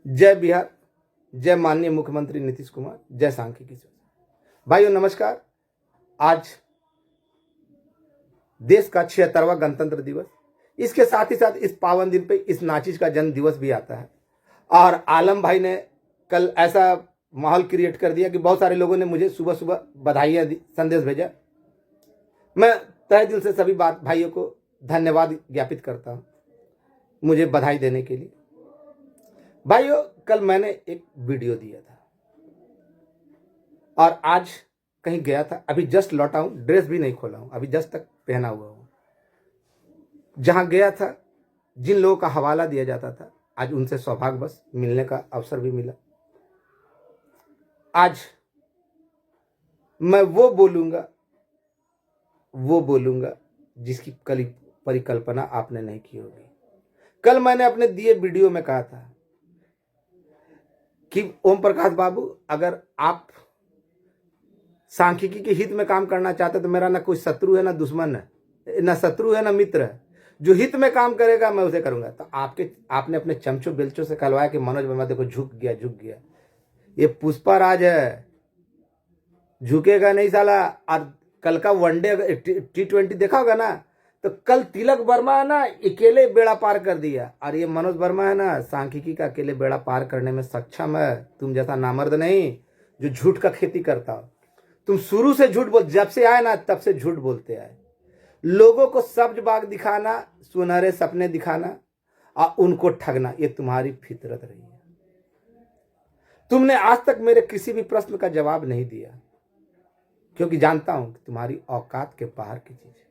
जय बिहार, जय माननीय मुख्यमंत्री नीतीश कुमार, जय सांख्यिकी सोसाइटी। भाइयों नमस्कार। आज देश का 76वां गणतंत्र दिवस, इसके साथ ही साथ इस पावन दिन पे इस नाचिज का जन्म दिवस भी आता है। और आलम भाई ने कल ऐसा माहौल क्रिएट कर दिया कि बहुत सारे लोगों ने मुझे सुबह सुबह बधाइयाँ संदेश भेजा। मैं तहे दिल से सभी बात भाइयों को धन्यवाद ज्ञापित करता हूँ मुझे बधाई देने के लिए। भाइयों कल मैंने एक वीडियो दिया था और आज कहीं गया था, अभी जस्ट लौटा हूं, ड्रेस भी नहीं खोला हूं, अभी जस्ट तक पहना हुआ हूं। जहां गया था, जिन लोगों का हवाला दिया जाता था, आज उनसे सौभाग्यवश मिलने का अवसर भी मिला। आज मैं वो बोलूंगा जिसकी कल परिकल्पना आपने नहीं की होगी। कल मैंने अपने दिए वीडियो में कहा था कि ओम प्रकाश बाबू, अगर आप सांख्यिकी के हित में काम करना चाहते तो मेरा ना कोई शत्रु है ना दुश्मन है, ना शत्रु है ना मित्र है। जो हित में काम करेगा मैं उसे करूंगा। तो आपने अपने चमचों बेलचों से कहलवाया कि मनोज वर्मा देखो झुक गया। ये पुष्पा राज है, झुकेगा नहीं साला। और कल का वनडे T20 देखा होगा ना, तो कल तिलक वर्मा है ना अकेले बेड़ा पार कर दिया, और ये मनोज वर्मा है ना सांख्यिकी का अकेले बेड़ा पार करने में सक्षम है। तुम जैसा नामर्द नहीं जो झूठ का खेती करता हो। तुम शुरू से झूठ बोल, जब से आए ना तब से झूठ बोलते आए। लोगों को सब्ज बाग दिखाना, सुनहरे सपने दिखाना और उनको ठगना, ये तुम्हारी फितरत रही है। तुमने आज तक मेरे किसी भी प्रश्न का जवाब नहीं दिया, क्योंकि जानता हूं कि तुम्हारी औकात के बाहर की चीज है।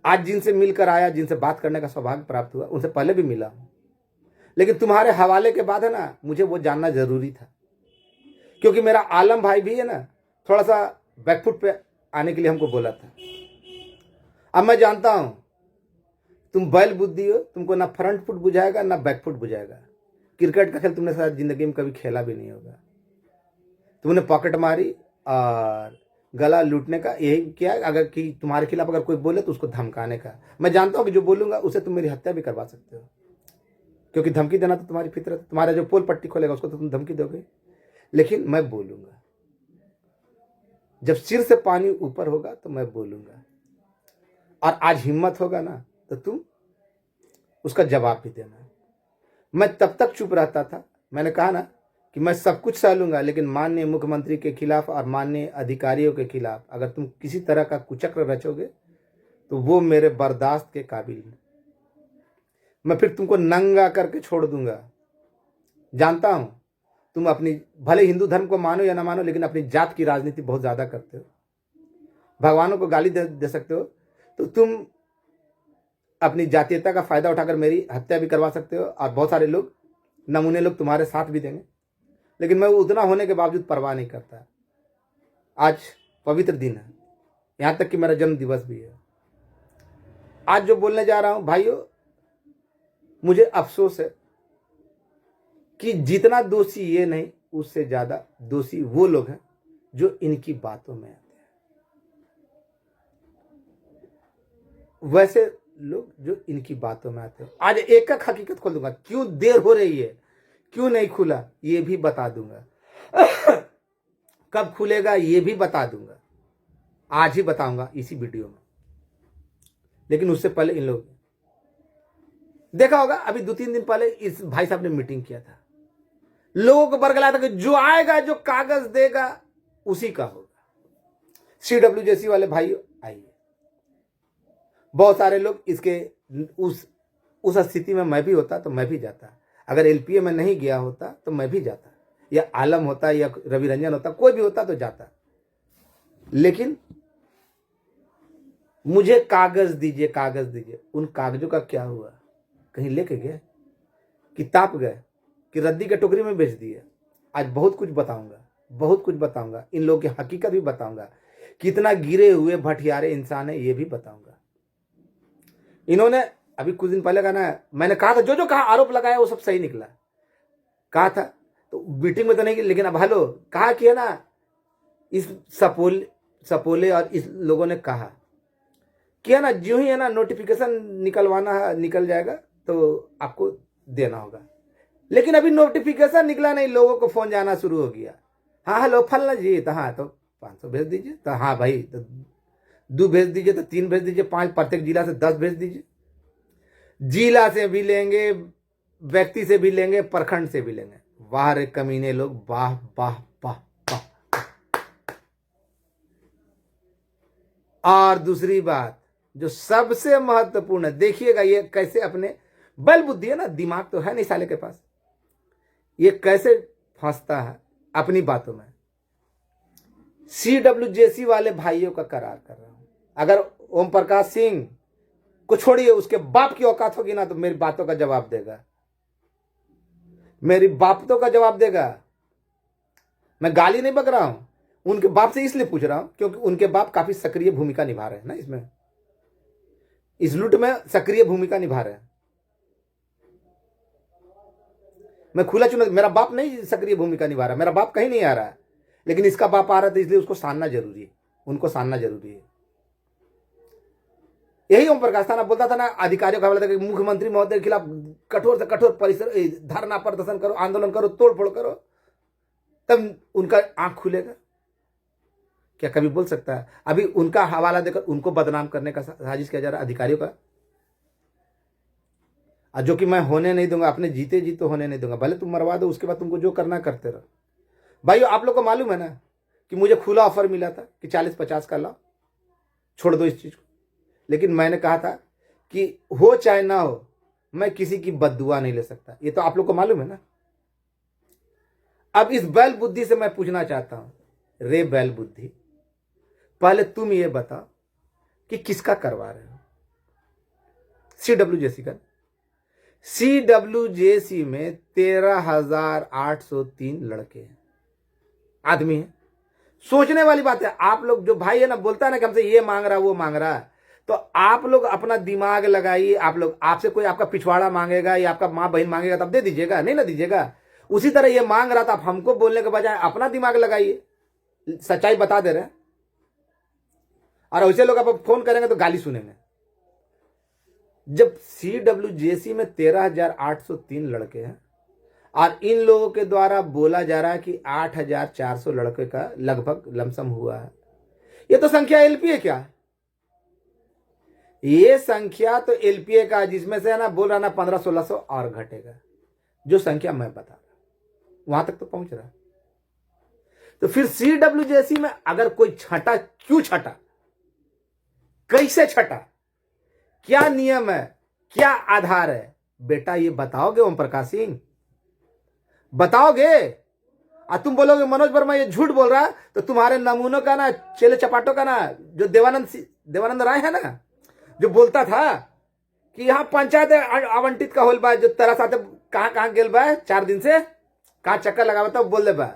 आज जिनसे मिलकर आया, जिनसे बात करने का सौभाग्य प्राप्त हुआ, उनसे पहले भी मिला हूं, लेकिन तुम्हारे हवाले के बाद है ना, मुझे वो जानना जरूरी था। क्योंकि मेरा आलम भाई भी है ना, थोड़ा सा बैकफुट पे आने के लिए हमको बोला था। अब मैं जानता हूं तुम बैल बुद्धि हो, तुमको ना फ्रंट फुट बुझाएगा ना बैक फुट बुझाएगा। क्रिकेट का खेल तुमने शायद जिंदगी में कभी खेला भी नहीं होगा। तुमने पॉकेट मारी और गला लूटने का यही किया। अगर कि तुम्हारे खिलाफ अगर कोई बोले तो उसको धमकाने का। मैं जानता हूं कि जो बोलूंगा उसे तुम मेरी हत्या भी करवा सकते हो, क्योंकि धमकी देना तो तुम्हारी फितरत। तुम्हारा जो पोल पट्टी खोलेगा उसको तो तुम धमकी दोगे, लेकिन मैं बोलूंगा। जब सिर से पानी ऊपर होगा तो मैं बोलूंगा, और आज हिम्मत होगा ना तो तुम उसका जवाब भी देना। मैं तब तक चुप रहता था, मैंने कहा ना कि मैं सब कुछ सह लूंगा, लेकिन माननीय मुख्यमंत्री के खिलाफ और माननीय अधिकारियों के खिलाफ अगर तुम किसी तरह का कुचक्र रचोगे तो वो मेरे बर्दाश्त के काबिल नहीं। मैं फिर तुमको नंगा करके छोड़ दूंगा। जानता हूं तुम अपनी, भले हिंदू धर्म को मानो या ना मानो, लेकिन अपनी जात की राजनीति बहुत ज्यादा करते हो। भगवानों को गाली दे सकते हो, तो तुम अपनी जातीयता का फायदा उठाकर मेरी हत्या भी करवा सकते हो, और बहुत सारे लोग, नमूने लोग तुम्हारे साथ भी देंगे। लेकिन मैं उतना होने के बावजूद परवाह नहीं करता। आज पवित्र दिन है, यहां तक कि मेरा जन्म दिवस भी है। आज जो बोलने जा रहा हूं भाइयों, मुझे अफसोस है कि जितना दोषी ये नहीं, उससे ज्यादा दोषी वो लोग हैं जो इनकी बातों में आते हैं। वैसे लोग जो इनकी बातों में आते हैं। आज एक एक हकीकत खोल दूंगा। क्यों देर हो रही है, क्यों नहीं खुला, ये भी बता दूंगा। कब खुलेगा ये भी बता दूंगा, आज ही बताऊंगा इसी वीडियो में। लेकिन उससे पहले इन लोग देखा होगा, अभी 2-3 दिन पहले इस भाई साहब ने मीटिंग किया था। लोगों को बरगलाया था कि जो आएगा, जो कागज देगा उसी का होगा। CWJC वाले भाई आइए। बहुत सारे लोग इसके उस स्थिति में मैं भी होता तो मैं भी जाता। अगर LPA में नहीं गया होता तो मैं भी जाता, या आलम होता या रवि रंजन होता, कोई भी होता तो जाता। लेकिन मुझे कागज दीजिए। उन कागजों का क्या हुआ? कहीं लेके गए, कि ताप गए, कि रद्दी के टोकरी में बेच दिए? आज बहुत कुछ बताऊंगा। इन लोगों की हकीकत भी बताऊंगा। कितना गिरे हुए भटियारे इंसान है ये भी बताऊंगा। इन्होंने अभी कुछ दिन पहले कहा ना, मैंने कहा था जो कहा आरोप लगाया वो सब सही निकला। कहा था तो मीटिंग में तो नहीं, लेकिन अब हेलो कहा कि है ना, इस सपोले और इस लोगों ने कहा कि है ना, जो ही है ना नोटिफिकेशन निकलवाना है निकल जाएगा तो आपको देना होगा। लेकिन अभी नोटिफिकेशन निकला नहीं, लोगों को फोन जाना शुरू हो गया। हाँ हेलो फलना जी, तो हाँ तो 500 भेज दीजिए, तो हाँ भाई तो 2 भेज दीजिए, तो 3 भेज दीजिए, 5, प्रत्येक जिला से 10 भेज दीजिए। जिला से भी लेंगे, व्यक्ति से भी लेंगे, प्रखंड से भी लेंगे। वाह रे कमीने लोग, वाह वाह वाह वाह। और दूसरी बात जो सबसे महत्वपूर्ण है, देखिएगा ये कैसे अपने बल बुद्धि है ना, दिमाग तो है नहीं साले के पास, ये कैसे फंसता है अपनी बातों में। CWJC वाले भाइयों का करार कर रहा हूं, अगर ओम प्रकाश सिंह को छोड़िए, उसके बाप की औकात होगी ना तो मेरी बातों का जवाब देगा, मेरी बातों का जवाब देगा। मैं गाली नहीं बक रहा हूं, उनके बाप से इसलिए पूछ रहा हूं क्योंकि उनके बाप काफी सक्रिय भूमिका निभा रहे हैं ना इसमें, इस लूट में सक्रिय भूमिका निभा रहे हैं। मैं खुला चुना, मेरा बाप नहीं सक्रिय भूमिका निभा रहा, मेरा बाप कहीं नहीं आ रहा है, लेकिन इसका बाप आ रहा था इसलिए उसको सानना जरूरी है, उनको सानना जरूरी है। यही ओम प्रकाश था ना, बोलता था ना अधिकारियों का बोला था कि मुख्यमंत्री महोदय के खिलाफ कठोर से कठोर परिसर धरना प्रदर्शन करो, आंदोलन करो, तोड़फोड़ करो, तब उनका आंख खुलेगा। क्या कभी बोल सकता है? अभी उनका हवाला देकर उनको बदनाम करने का साजिश किया जा रहा है अधिकारियों का, जो कि मैं होने नहीं दूंगा, अपने जीते जी तो होने नहीं दूंगा। भले तुम मरवा दो, उसके बाद तुमको जो करना करते रहो। भाइयों आप लोग को मालूम है ना कि मुझे खुला ऑफर मिला था कि 40-50 का लाओ, छोड़ दो इस चीज को, लेकिन मैंने कहा था कि हो चाहे ना हो, मैं किसी की बद्दुआ नहीं ले सकता, ये तो आप लोग को मालूम है ना। अब इस बैल बुद्धि से मैं पूछना चाहता हूं, रे बैल बुद्धि, पहले तुम ये बताओ कि किसका करवा रहे हो? CWJC का। CWJC में 13,803 लड़के हैं, आदमी हैं। सोचने वाली बात है, आप लोग जो भाई है ना बोलता है ना कि हमसे ये मांग रहा वो मांग रहा, तो आप लोग अपना दिमाग लगाइए। आप लोग, आपसे कोई आपका पिछवाड़ा मांगेगा या आपका माँ बहन मांगेगा तब दे दीजिएगा, नहीं ना दीजिएगा। उसी तरह ये मांग रहा था, आप हमको बोलने के बजाय अपना दिमाग लगाइए, सच्चाई बता दे रहे हैं। और वैसे लोग आप फोन करेंगे तो गाली सुनेंगे। जब CWJC में 13,803 लड़के हैं और इन लोगों के द्वारा बोला जा रहा है कि 8,400 लड़के का लगभग लमसम हुआ है, ये तो संख्या LPA क्या है? ये संख्या तो LPA का, जिसमें से है ना बोल रहा ना 1500-1600 और घटेगा, जो संख्या मैं बता रहा वहां तक तो पहुंच रहा। तो फिर CWJC में अगर कोई छटा, क्यों छटा, कैसे छटा, क्या नियम है, क्या आधार है, बेटा ये बताओगे ओम प्रकाश सिंह? बताओगे? और तुम बोलोगे मनोज वर्मा ये झूठ बोल रहा है, तो तुम्हारे नमूनों का ना, चेले चपाटों का ना, जो देवानंद राय है ना, जो बोलता था कि यहाँ पंचायत आवंटित का होल बा, जो तेरा साथ कहां गेल बा 4 दिन से, कहां चक्कर लगा था, बोल दे बा।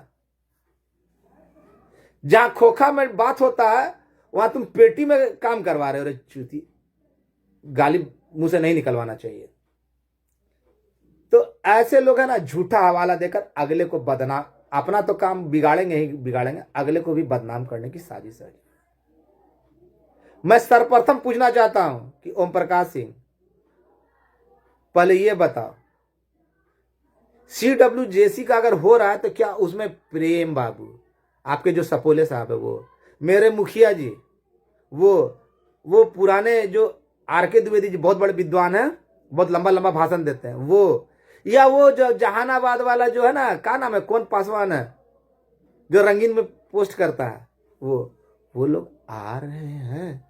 जहां खोखा में बात होता है वहां तुम पेटी में काम करवा रहे हो। रे चूती, गाली मुंह से नहीं निकलवाना चाहिए। तो ऐसे लोग है ना झूठा हवाला देकर अगले को बदनाम, अपना तो काम बिगाड़ेंगे ही बिगाड़ेंगे, अगले को भी बदनाम करने की साजिश है। मैं सर्वप्रथम पूछना चाहता हूं कि ओम प्रकाश सिंह, पहले ये बताओ, CWJC का अगर हो रहा है तो क्या उसमें प्रेम बाबू, आपके जो सपोले साहब है, वो मेरे मुखिया जी, वो पुराने जो RK द्विवेदी जी, बहुत बड़े विद्वान हैं, बहुत लंबा लंबा भाषण देते हैं, वो, या वो जो जहानाबाद वाला जो है ना, क्या नाम है, कौन पासवान है जो रंगीन में पोस्ट करता है, वो लोग आ रहे हैं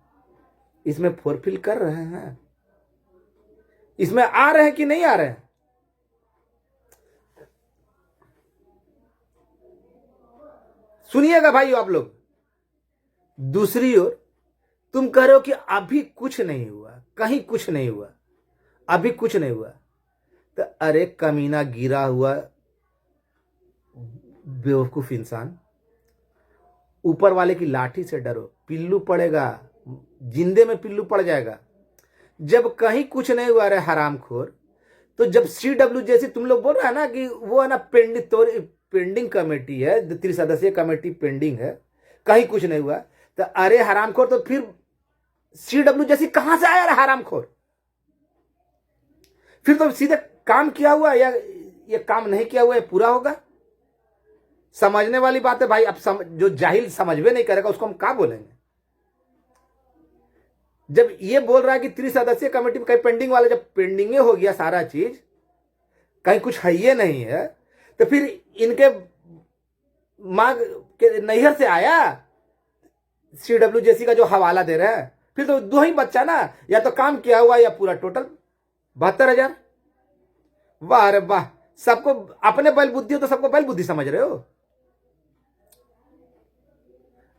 इसमें, फुलफिल कर रहे हैं, इसमें आ रहे हैं कि नहीं आ रहे हैं? सुनिएगा भाइयों आप लोग। दूसरी ओर तुम कह रहे हो कि अभी कुछ नहीं हुआ, कहीं कुछ नहीं हुआ, अभी कुछ नहीं हुआ, तो अरे कमीना गिरा हुआ बेवकूफ इंसान, ऊपर वाले की लाठी से डरो, पिल्लू पड़ेगा, जिंदे में पिल्लू पड़ जाएगा। जब कहीं कुछ नहीं हुआ रे हरामखोर, तो जब CWJC तुम लोग बोल रहे हैं ना कि वो है ना पेंडिंग कमेटी है, 3 सदस्यीय कमेटी पेंडिंग है, कहीं कुछ नहीं हुआ, तो अरे हरामखोर, तो फिर CWJC कहां से आया रे हरामखोर? फिर तो सीधे काम किया हुआ, ये काम नहीं किया हुआ है पूरा होगा? समझने वाली बात है भाई। अब जो जाहिल समझवे नहीं करेगा उसको हम क्या बोलेंगे? जब ये बोल रहा है कि त्रिसदस्यीय कमेटी में कहीं पेंडिंग वाला, जब पेंडिंग हो गया सारा चीज, कहीं कुछ है ये नहीं है, तो फिर इनके मांग के नैहर से आया CWJC का जो हवाला दे रहे हैं, फिर तो दो ही बच्चा ना, या तो काम किया हुआ या पूरा टोटल 72,000। वाह अरे वाह, सबको अपने बल बुद्धि हो तो सबको बल बुद्धि समझ रहे हो।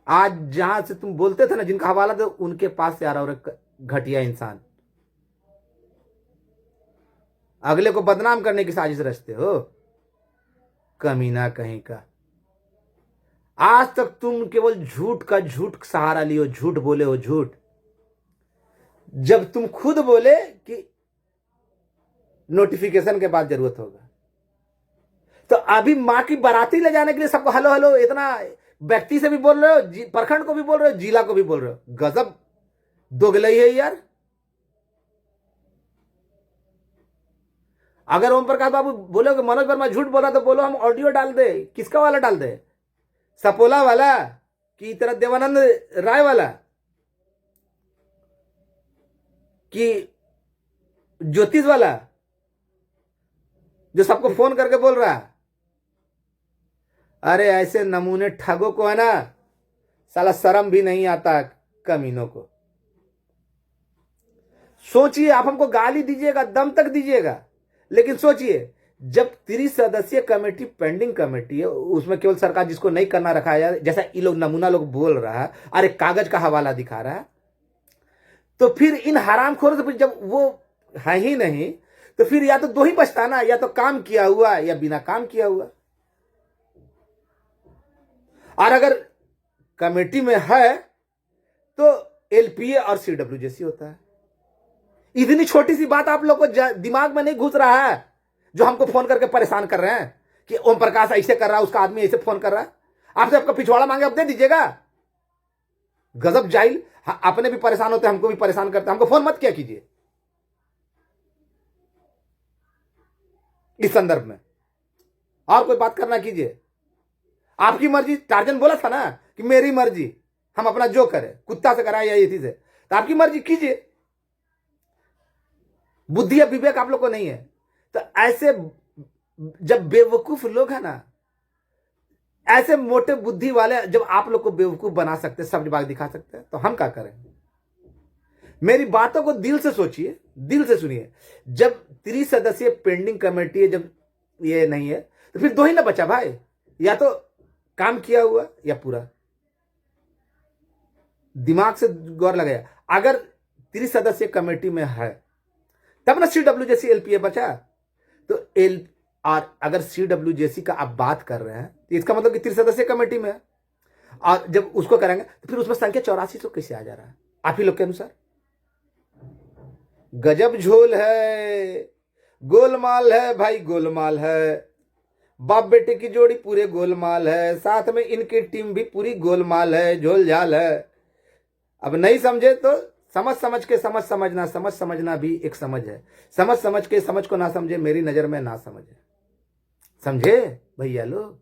आज जहां से तुम बोलते थे ना जिनका हवाला दो, उनके पास से आ रहा और घटिया इंसान, अगले को बदनाम करने की साजिश रचते हो, कमीना कहीं का। आज तक तुम केवल झूठ का झूठ सहारा लियो, झूठ बोले हो झूठ। जब तुम खुद बोले कि नोटिफिकेशन के बाद जरूरत होगा, तो अभी मां की बाराती ले जाने के लिए सबको हेलो हेलो, इतना व्यक्ति से भी बोल रहे हो, प्रखंड को भी बोल रहे हो, जिला को भी बोल रहे हो। गजब दोगलई है यार। अगर ओम प्रकाश बाबू बोलो कि मनोज वर्मा झूठ बोला तो बोलो हम ऑडियो डाल दे। किसका वाला डाल दे? सपोला वाला कि तरह देवानंद राय वाला कि ज्योतिष वाला जो सबको फोन करके बोल रहा है? अरे ऐसे नमूने ठगों को है ना साला शर्म भी नहीं आता, कमीनों को। सोचिए, आप हमको गाली दीजिएगा, दम तक दीजिएगा, लेकिन सोचिए जब त्रिसदस्यीय कमेटी पेंडिंग कमेटी है, उसमें केवल सरकार जिसको नहीं करना रखा है, जैसा ये लोग नमूना लोग बोल रहा है, अरे कागज का हवाला दिखा रहा है, तो फिर इन हरामखोरों से जब वो है ही नहीं, तो फिर या तो दो ही बचता ना, या तो काम किया हुआ या बिना काम किया हुआ। और अगर कमेटी में है तो LPA और CWJC होता है। इतनी छोटी सी बात आप लोग को दिमाग में नहीं घुस रहा है, जो हमको फोन करके परेशान कर रहे हैं कि ओम प्रकाश ऐसे कर रहा है, उसका आदमी ऐसे फोन कर रहा है। आपसे आपका पिछवाड़ा मांगे आप दे दीजिएगा? गजब जाहिल। अपने भी परेशान होते, हमको भी परेशान करते, हमको फोन मत किया कीजिए इस संदर्भ में। और कोई बात करना कीजिए, आपकी मर्जी। टार्जन बोला था ना कि मेरी मर्जी, हम अपना जो करें, कुत्ता से कराए या इसी से, तो आपकी मर्जी कीजिए। बुद्धि या विवेक आप लोग को नहीं है। तो ऐसे जब बेवकूफ लोग हैं ना, ऐसे मोटे बुद्धि वाले जब आप लोग को बेवकूफ बना सकते, सब्जबाग दिखा सकते हैं, तो हम क्या करें? मेरी बातों को दिल से सोचिए, दिल से सुनिए। जब त्रिसदस्यीय पेंडिंग कमेटी है, जब ये नहीं है, तो फिर दो ही ना बचा भाई, या तो काम किया हुआ या पूरा। दिमाग से गौर लगाया। अगर त्रिसदस्यीय कमेटी में है तब ना CWJC LPA बचा। तो और अगर CWJC का आप बात कर रहे हैं तो इसका मतलब कि त्रिसदस्यीय कमेटी में है, और जब उसको करेंगे तो फिर उसमें संख्या 8400 कैसे आ जा रहा है आप ही लोग के अनुसार? गजब झोल है, गोलमाल है भाई, गोलमाल है। बाप बेटे की जोड़ी पूरे गोलमाल है, साथ में इनकी टीम भी पूरी गोलमाल है, झोल झाल है। अब नहीं समझे तो समझ समझ के समझ समझना, समझ समझना भी एक समझ है। समझ समझ के समझ को ना समझे, मेरी नजर में ना समझे। समझे भैया लोग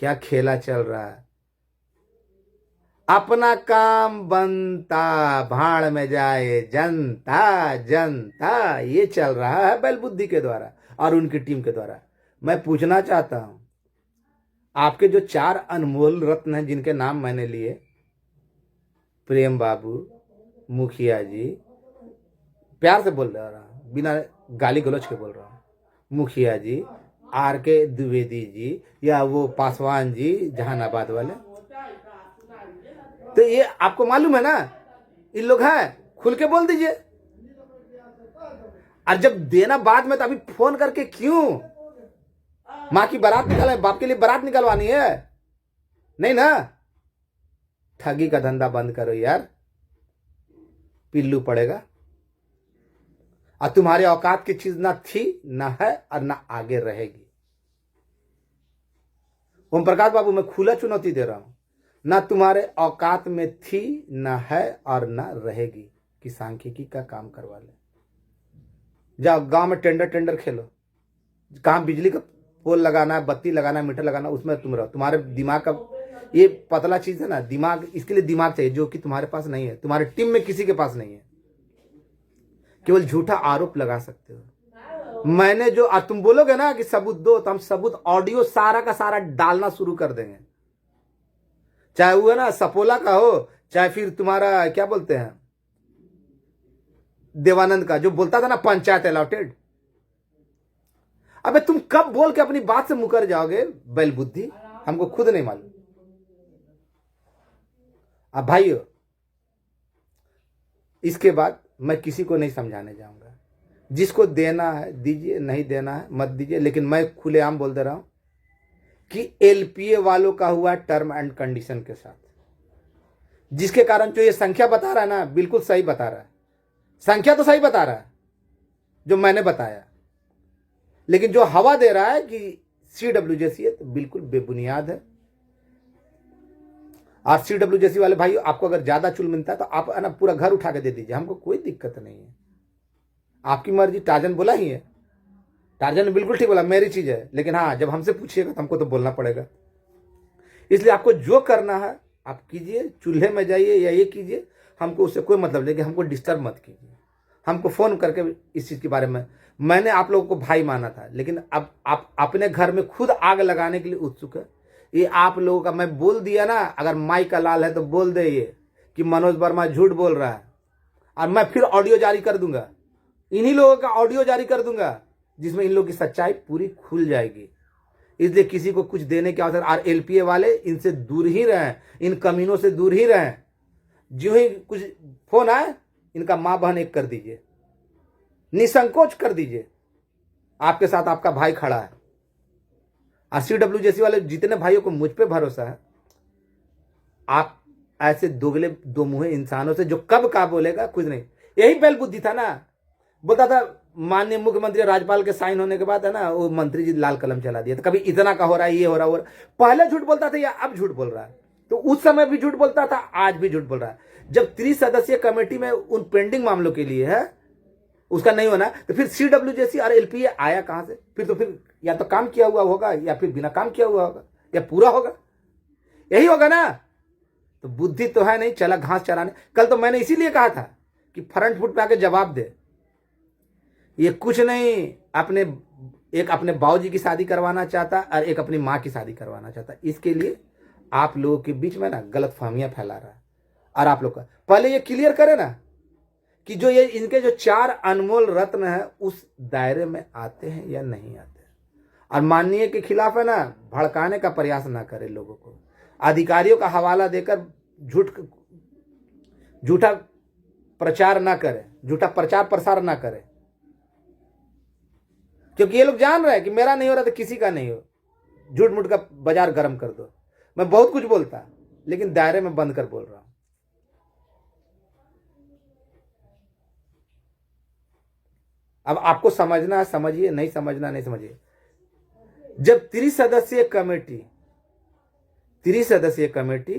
क्या खेला चल रहा है? अपना काम बनता, भाड़ में जाए जनता जनता, ये चल रहा है बैल बुद्धि के द्वारा और उनकी टीम के द्वारा। मैं पूछना चाहता हूं, आपके जो 4 अनमोल रत्न हैं जिनके नाम मैंने लिए, प्रेम बाबू, मुखिया जी, प्यार से बोल रहा हूं, बिना गाली गलौज के बोल रहा हूं, मुखिया जी, RK द्विवेदी जी, या वो पासवान जी जहानाबाद वाले, तो ये आपको मालूम है ना इन लोग हैं, खुल के बोल दीजिए। और जब देना बाद में, तो अभी फोन करके क्यों? माँ की बारात निकाले, बाप के लिए बारात निकलवानी है? नहीं ना। ठगी का धंधा बंद करो यार, पिल्लू पड़ेगा। और तुम्हारे औकात की चीज ना थी, ना है और ना आगे रहेगी। ओम प्रकाश बाबू, मैं खुला चुनौती दे रहा हूं, ना तुम्हारे औकात में थी, ना है और ना रहेगी कि सांख्यिकी का काम करवा ले। जाओ गांव में टेंडर खेलो, कहाँ बिजली का पोल लगाना है, बत्ती लगाना है, मीटर लगाना, उसमें तुम रहो। तुम्हारे दिमाग का ये पतला चीज है ना, दिमाग, इसके लिए दिमाग चाहिए जो कि तुम्हारे पास नहीं है, तुम्हारे टीम में किसी के पास नहीं है। केवल झूठा आरोप लगा सकते हो। मैंने जो तुम बोलोगे ना कि सबूत दो, तो हम सबूत ऑडियो सारा का सारा डालना शुरू कर देंगे, चाहे वो है ना सपोला का हो, चाहे फिर तुम्हारा क्या बोलते हैं देवानंद का, जो बोलता था ना पंचायत अलॉटेड। अबे तुम कब बोल के अपनी बात से मुकर जाओगे बैल बुद्धि, हमको खुद नहीं मालूम। अब भाइयों, इसके बाद मैं किसी को नहीं समझाने जाऊंगा। जिसको देना है दीजिए, नहीं देना है मत दीजिए। लेकिन मैं खुलेआम बोल दे रहा हूं कि एलपीए वालों का हुआ टर्म एंड कंडीशन के साथ, जिसके कारण जो ये संख्या बता रहा है ना, बिल्कुल सही बता रहा है। संख्या तो सही बता रहा है जो मैंने बताया, लेकिन जो हवा दे रहा है कि सीडब्ल्यूजेसी है, तो बिल्कुल बेबुनियाद है। और सीडब्ल्यूजेसी वाले भाई, आपको अगर ज्यादा चुल मिलता है तो आप ना पूरा घर उठा के दे दीजिए, हमको कोई दिक्कत नहीं है, आपकी मर्जी। टार्जन बोला ही है, टार्जन ने बिल्कुल ठीक बोला, मेरी चीज है। लेकिन हाँ, जब हमसे पूछिएगा तो हमको तो बोलना पड़ेगा। इसलिए आपको जो करना है आप कीजिए, चूल्हे में जाइए या ये कीजिए, हमको उससे कोई मतलब नहीं, कि हमको डिस्टर्ब मत कीजिए। हमको फोन करके इस चीज के बारे में, मैंने आप लोगों को भाई माना था, लेकिन अब आप अपने घर में खुद आग लगाने के लिए उत्सुक है। ये आप लोगों का, मैं बोल दिया ना, अगर माई का लाल है तो बोल दे ये कि मनोज वर्मा झूठ बोल रहा है, और मैं फिर ऑडियो जारी कर दूंगा, इन्हीं लोगों का ऑडियो जारी कर दूंगा, जिसमें इन लोगों की सच्चाई पूरी खुल जाएगी। इसलिए किसी को कुछ देने की आवश्यकता, और एलपीए वाले इनसे दूर ही रहें, इन कमीनों से दूर ही रहें। जो ही कुछ फोन आए, इनका मां बहन एक कर दीजिए, निसंकोच कर दीजिए, आपके साथ आपका भाई खड़ा है। और सीडब्ल्यूजेसी वाले जितने भाइयों को मुझ पे भरोसा है, आप ऐसे दोगले दो मुंहे इंसानों से, जो कब का बोलेगा कुछ नहीं। यही बैल बुद्धि था ना, बोलता था माननीय मुख्यमंत्री राज्यपाल के साइन होने के बाद है ना, वो मंत्री जी लाल कलम चला दिया, तो कभी इतना का हो रहा है, ये हो रहा है। पहले झूठ बोलता था या अब झूठ बोल रहा है? तो उस समय भी झूठ बोलता था, आज भी झूठ बोल रहा है। जब 30 सदस्यीय कमेटी में उन पेंडिंग मामलों के लिए है, उसका नहीं होना, तो फिर सीडब्ल्यूजेसी और एलपीए आया कहां से? फिर तो फिर या तो काम किया हुआ होगा, या फिर बिना काम किया हुआ होगा, या पूरा होगा, यही होगा ना। तो बुद्धि तो है नहीं, चला घास चराने। कल तो मैंने इसीलिए कहा था कि फ्रंट फुट पे आके जवाब दे। ये कुछ नहीं, एक अपने बाबूजी की शादी करवाना चाहता और एक अपनी माँ की शादी करवाना चाहता। इसके लिए आप लोगों के बीच में ना गलत फहमियां फैला रहा है। और आप लोग का पहले ये क्लियर करे ना कि जो ये इनके जो 4 अनमोल रत्न है, उस दायरे में आते हैं या नहीं आते। और माननीय के खिलाफ है ना, भड़काने का प्रयास ना करे लोगों को, अधिकारियों का हवाला देकर झूठा प्रचार ना करे, झूठा प्रचार प्रसार ना करे। क्योंकि ये लोग जान रहे हैं कि मेरा नहीं हो रहा तो किसी का नहीं हो, झूठ मूठ का बाजार गर्म कर दो। मैं बहुत कुछ बोलता, लेकिन दायरे में बंद कर बोल रहा हूं। अब आपको समझना है समझिए, नहीं समझना नहीं समझिए। जब 30 सदस्यीय कमेटी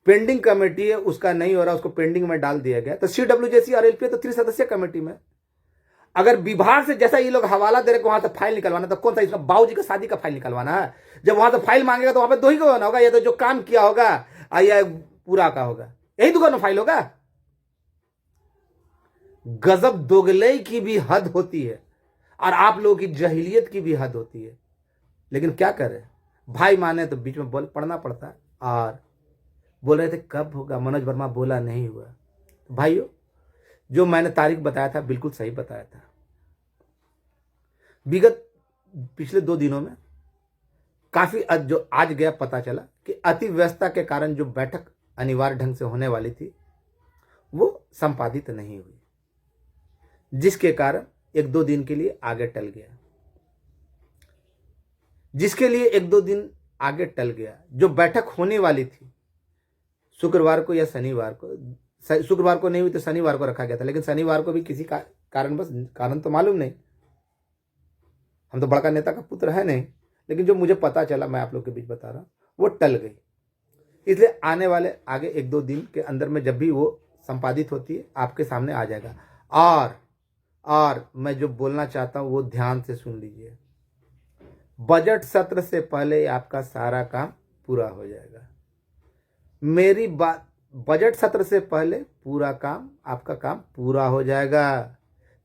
पेंडिंग कमेटी है, उसका नहीं हो रहा, उसको पेंडिंग में डाल दिया गया, तो सीडब्ल्यूजेसी और एलपीए तो 30 सदस्यीय कमेटी में। अगर विभाग से जैसा ये लोग हवाला दे रहे वहां से फाइल निकलवाना, तो कौन सा इसका बाबूजी का शादी का फाइल निकलवाना है? जब वहां से फाइल मांगेगा तो वहां पे 2 ही का होना होगा, या तो जो काम किया होगा या पूरा का होगा, यही दुकान में फाइल होगा। गजब दोगलई की भी हद होती है, और आप लोगों की जहीलियत की भी हद होती है। लेकिन क्या करें, भाई माने तो बीच में बोल पड़ना पड़ता है। और बोल रहे थे कब होगा, मनोज वर्मा बोला नहीं हुआ। भाइयों, जो मैंने तारीख बताया था बिल्कुल सही बताया था। विगत पिछले 2 दिनों में काफी जो आज गया पता चला कि अति व्यस्तता के कारण जो बैठक अनिवार्य ढंग से होने वाली थी, वो संपादित नहीं हुई, जिसके कारण 1-2 दिन के लिए आगे टल गया। जिसके लिए 1-2 दिन आगे टल गया, जो बैठक होने वाली थी शुक्रवार को या शनिवार को, शुक्रवार को नहीं हुई तो शनिवार को रखा गया था, लेकिन शनिवार को भी किसी कारण तो मालूम नहीं, हम तो बड़का नेता का पुत्र है नहीं, लेकिन जो मुझे पता चला मैं आप लोग के बीच बता रहा हूं, वो टल गई। इसलिए आने वाले आगे 1-2 दिन के अंदर में जब भी वो संपादित होती है, आपके सामने आ जाएगा। और और मैं जो बोलना चाहता हूं वो ध्यान से सुन लीजिए। बजट सत्र से पहले आपका सारा काम पूरा हो जाएगा। मेरी बात, बजट सत्र से पहले पूरा काम, आपका काम पूरा हो जाएगा।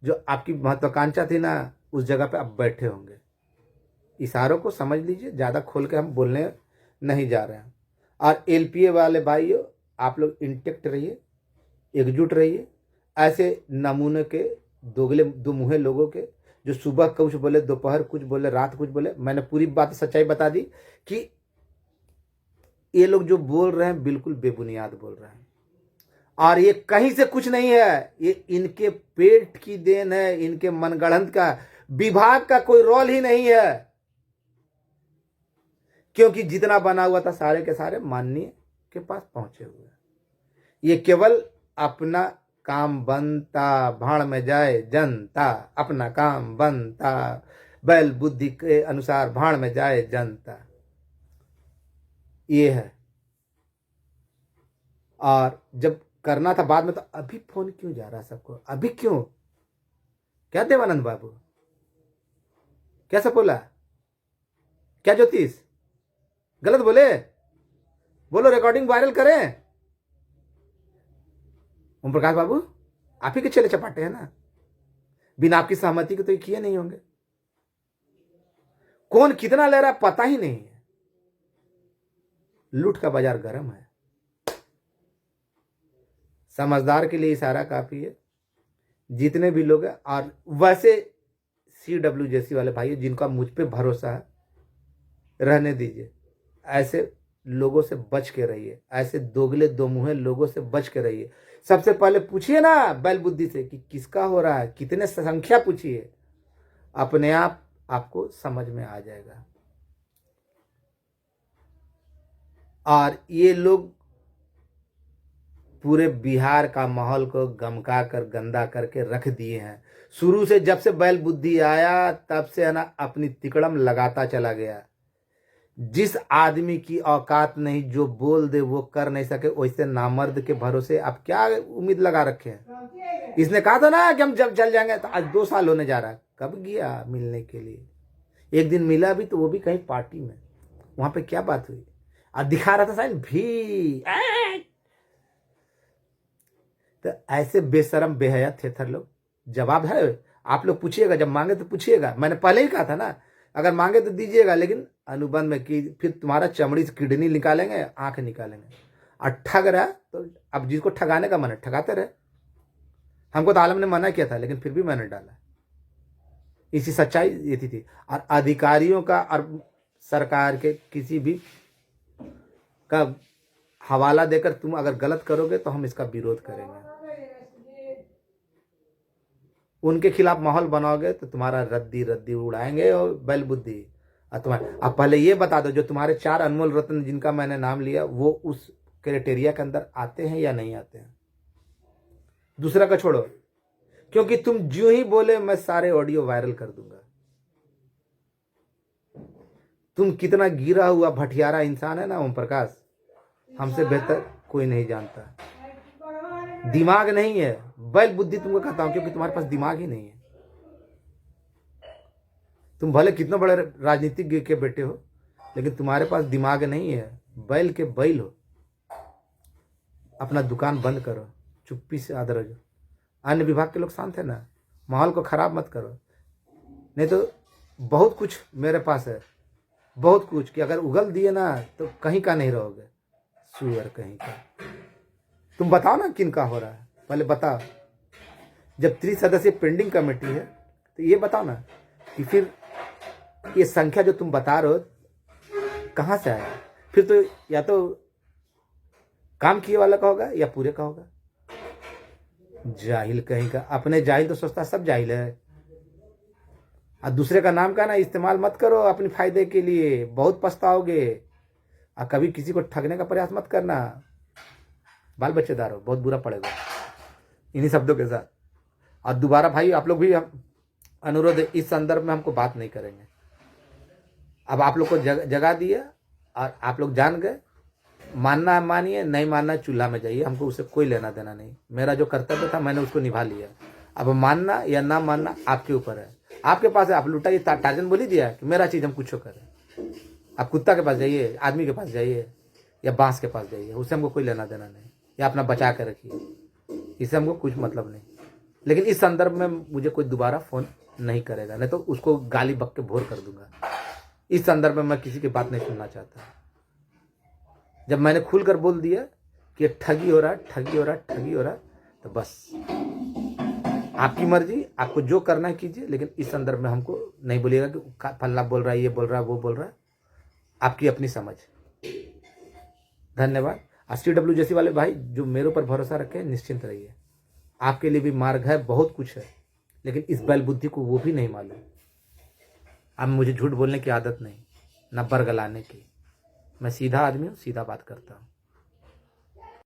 जो आपकी महत्वाकांक्षा थी ना, उस जगह पे आप बैठे होंगे। इशारों को समझ लीजिए, ज़्यादा खोल के हम बोलने नहीं जा रहे हैं। और एलपीए वाले भाइयों, आप लोग इंटेक्ट रहिए, एकजुट रहिए। ऐसे नमूने के दोगले दो मुँहे लोगों के, जो सुबह कुछ बोले, दोपहर कुछ बोले, रात कुछ बोले, मैंने पूरी बात सच्चाई बता दी कि ये लोग जो बोल रहे हैं बिल्कुल बेबुनियाद बोल रहे हैं। और ये कहीं से कुछ नहीं है, ये इनके पेट की देन है, इनके मनगढ़ंत का। विभाग का कोई रोल ही नहीं है, क्योंकि जितना बना हुआ था सारे के सारे माननीय के पास पहुंचे हुए हैं। ये केवल अपना काम बनता, भाड़ में जाए जनता, अपना काम बनता, बैल बुद्धि के अनुसार भाड़ में जाए जनता, ये है। और जब करना था बाद में, तो अभी फोन क्यों जा रहा है सबको? अभी क्यों? क्या देवानंद बाबू, कैसा बोला? क्या ज्योतिष गलत बोले? बोलो, रिकॉर्डिंग वायरल करें। ओम प्रकाश बाबू, आप ही के चले चपाटे हैं ना, बिना आपकी सहमति के तो ये किए नहीं होंगे। कौन कितना ले रहा है पता ही नहीं है। लूट का बाजार गर्म है। समझदार के लिए इशारा काफी है। जितने भी लोग हैं, और वैसे CWJC वाले भाई जिनका मुझ पे भरोसा है, रहने दीजिए। ऐसे लोगों से बच के रहिए, ऐसे दोगले दो मुंहे लोगों से बच के रहिए। सबसे पहले पूछिए ना बैल बुद्धि से कि किसका हो रहा है, कितने संख्या पूछिए, अपने आप आपको समझ में आ जाएगा। और ये लोग पूरे बिहार का माहौल को गमका कर गंदा करके रख दिए हैं। शुरू से, जब से बैल बुद्धि आया तब से है ना, अपनी तिकड़म लगाता चला गया। जिस आदमी की औकात नहीं, जो बोल दे वो कर नहीं सके, वैसे नामर्द के भरोसे आप क्या उम्मीद लगा रखे हैं? इसने कहा था ना कि हम जब चल जाएंगे, तो आज 2 साल होने जा रहा है। कब गया मिलने के लिए? एक दिन मिला भी, तो वो भी कहीं पार्टी में। वहां पे क्या बात हुई? और दिखा रहा था साइन भी। तो ऐसे बेशरम बेहया थेथर लोग, जवाब है आप लोग पूछिएगा, जब मांगे तो पूछिएगा। मैंने पहले ही कहा था ना, अगर मांगे तो दीजिएगा, लेकिन अनुबंध में कि फिर तुम्हारा चमड़ी से किडनी निकालेंगे, आंख निकालेंगे। और ठग रहा तो अब जिसको ठगाने का मन है ठगाते रहे। हमको तो आलम ने मना किया था, लेकिन फिर भी मैंने डाला। इसी सच्चाई ये थी। और अधिकारियों का और सरकार के किसी भी का हवाला देकर तुम अगर गलत करोगे तो हम इसका विरोध करेंगे। उनके खिलाफ माहौल बनाओगे तो तुम्हारा रद्दी रद्दी उड़ाएंगे और बैल बुद्धि। अब पहले ये बता दो, जो तुम्हारे 4 अनमोल रत्न जिनका मैंने नाम लिया, वो उस क्राइटेरिया के अंदर आते हैं या नहीं आते हैं? दूसरा का छोड़ो, क्योंकि तुम जो ही बोले मैं सारे ऑडियो वायरल कर दूंगा। तुम कितना गिरा हुआ भटियारा इंसान है ना ओम प्रकाश, हमसे बेहतर कोई नहीं जानता। दिमाग नहीं है, बैल बुद्धि तुमको कहता हूं, क्योंकि तुम्हारे पास दिमाग ही नहीं है। तुम भले कितने बड़े राजनीतिज्ञ के बेटे हो, लेकिन तुम्हारे पास दिमाग नहीं है। बैल के बैल हो। अपना दुकान बंद करो, चुप्पी से आदर हो। अन्य विभाग के लोग शांत है ना, माहौल को खराब मत करो। नहीं तो बहुत कुछ मेरे पास है, बहुत कुछ, कि अगर उगल दिए ना तो कहीं का नहीं रहोगे। सुअर कहीं का। तुम बताओ ना किन का हो रहा है, पहले बताओ। जब 30 सदस्यीय पेंडिंग कमेटी है, तो ये बताओ ना कि फिर ये संख्या जो तुम बता रहे हो कहाँ से आया? फिर तो या तो काम किए वाला का होगा या पूरे का होगा। जाहिल कहीं का। अपने जाहिल तो सोचता सब जाहिल है। और दूसरे का नाम का ना इस्तेमाल मत करो अपने फायदे के लिए, बहुत पछताओगे। और कभी किसी को ठगने का प्रयास मत करना। बाल बच्चेदार हो, बहुत बुरा पड़ेगा। इन्हीं शब्दों के साथ। और दोबारा भाई आप लोग भी, हम अनुरोध है, इस संदर्भ में हमको बात नहीं करेंगे। अब आप लोग को जगा दिया और आप लोग जान गए। मानना है मानिए, नहीं मानना चूल्हा में जाइए, हमको उससे कोई लेना देना नहीं। मेरा जो कर्तव्य था मैंने उसको निभा लिया। अब मानना या ना मानना आपके ऊपर है, आपके पास है, आप लुटाइए। टार्जन बोल ही दिया कि मेरा चीज हम कुछ करें। आप कुत्ता के पास जाइए, आदमी के पास जाइए, या बांस के पास जाइए, उससे हमको कोई लेना देना नहीं, या अपना बचा के रखिए, इससे हमको कुछ मतलब नहीं। लेकिन इस संदर्भ में मुझे कोई दोबारा फोन नहीं करेगा, नहीं तो उसको गाली बक के भोर कर दूंगा। इस संदर्भ में मैं किसी की बात नहीं सुनना चाहता। जब मैंने खुलकर बोल दिया कि ठगी हो रहा, ठगी हो रहा, ठगी हो रहा, तो बस आपकी मर्जी, आपको जो करना है कीजिए, लेकिन इस संदर्भ में हमको नहीं बोलिएगा कि फल्ला बोल रहा है, ये बोल रहा है, वो बोल रहा है। आपकी अपनी समझ। धन्यवाद। CW जैसी वाले भाई जो मेरे ऊपर भरोसा रखे, निश्चिंत रहिए, आपके लिए भी मार्ग है, बहुत कुछ है, लेकिन इस बैल बुद्धि को वो भी नहीं मालूम। अब मुझे झूठ बोलने की आदत नहीं, ना बरगलाने की। मैं सीधा आदमी हूँ, सीधा बात करता हूँ।